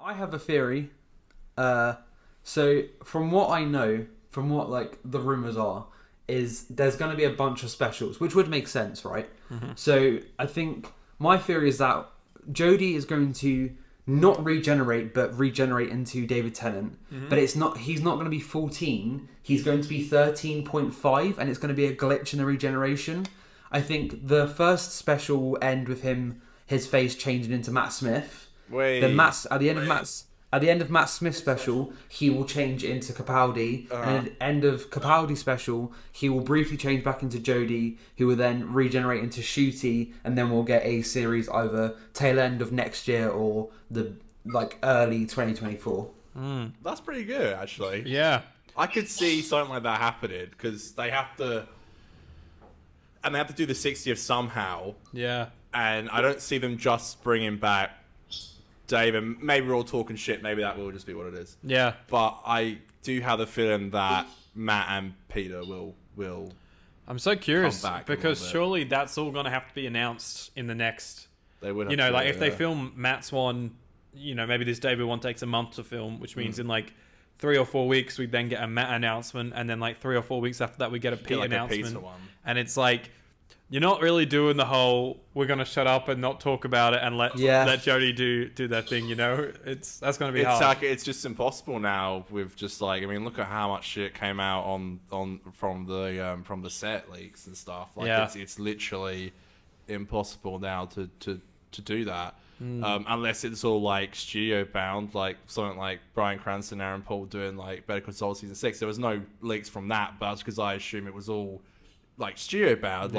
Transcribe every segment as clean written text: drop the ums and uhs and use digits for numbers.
I have a theory. So from what I know, from what like the rumors are, is there's going to be a bunch of specials, which would make sense, right? Mm-hmm. So I think my theory is that Jodie is going to not regenerate, but regenerate into David Tennant. Mm-hmm. But he's not going to be 14. He's going to be 13.5, and it's going to be a glitch in the regeneration. I think the first special will end with his face changing into Matt Smith. Then at the end of Matt Smith's special, he will change into Capaldi, and at the end of Capaldi's special, he will briefly change back into Jodie, who will then regenerate into Shooty, and then we'll get a series either tail end of next year or the early 2024. That's pretty good, actually. Yeah, I could see something like that happening because they have to do the 60th somehow. Yeah, and I don't see them just bringing back Dave, and maybe we're all talking shit. Maybe that will just be what it is. Yeah. But I do have the feeling that Matt and Peter will. I'm so curious come back because surely that's all going to have to be announced in the next. They would. Have to, if they film Matt's one, maybe this David one takes a month to film, which means in 3 or 4 weeks we then get a Matt announcement, and then 3 or 4 weeks after that we get a Pete announcement, and it's like. You're not really doing the whole we're gonna shut up and not talk about it and let Jodie do that thing, that's gonna be hard. It's just impossible now with just look at how much shit came out from the set leaks and stuff. It's literally impossible now to do that. Unless it's all studio bound, something like Bryan Cranston, Aaron Paul doing Better Call Saul season 6. There was no leaks from that, but that's because I assume it was all studio bound.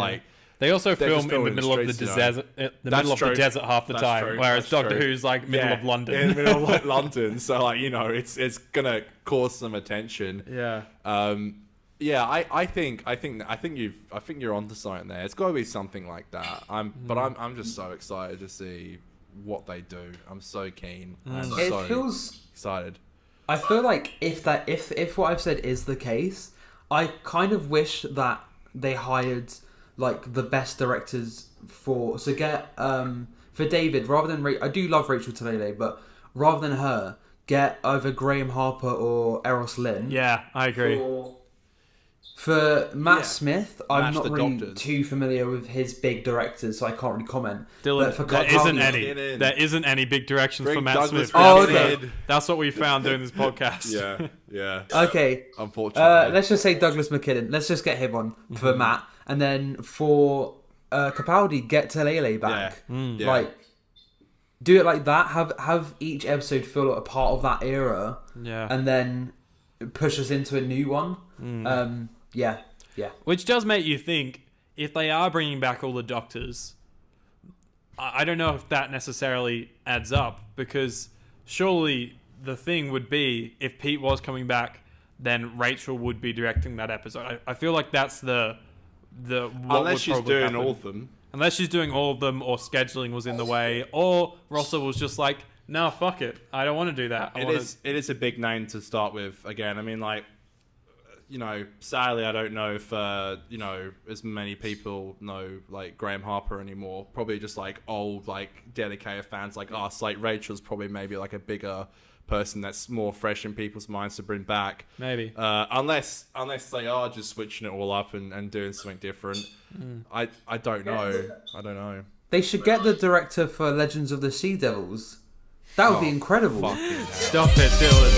They also film in the middle of the desert, the desert half the time, whereas Doctor Who's middle of London. In the middle of London, so it's gonna cause some attention. Yeah. I think you're onto something there. It's got to be something like that. I'm just so excited to see what they do. I'm so keen. It feels excited. I feel like if what I've said is the case, I kind of wish that they hired the best directors for David, rather than I do love Rachel Talalay, but rather than her, get either Graham Harper or Eros Lynn. Yeah, I agree. For Matt Smith, I'm not really too familiar with his big directors, so I can't really comment. Dylan, there isn't any big directions for Matt Douglas Smith. Oh, okay. That's what we found doing this podcast. Yeah. Okay. Unfortunately. Let's just say Douglas McKinnon. Let's just get him on for Matt. And then for Capaldi, get Talalay back. Do it like that. Have each episode feel like a part of that era. Yeah. And then push us into a new one. Yeah. Which does make you think, if they are bringing back all the Doctors, I don't know if that necessarily adds up, because surely the thing would be, if Pete was coming back, then Rachel would be directing that episode. I feel like that's unless she's doing all of them. Unless she's doing all of them, or scheduling was in the way, or Rossa was just like, no, fuck it, I don't want to do that. It is a big name to start with. Again, sadly, I don't know if as many people know Graham Harper anymore. Probably just old dedicated fans like us. Rachel's probably maybe a bigger person that's more fresh in people's minds to bring back. Maybe. Unless they are just switching it all up and doing something different. I don't know. They should get the director for Legends of the Sea Devils. That would be incredible. Stop it, Dylan.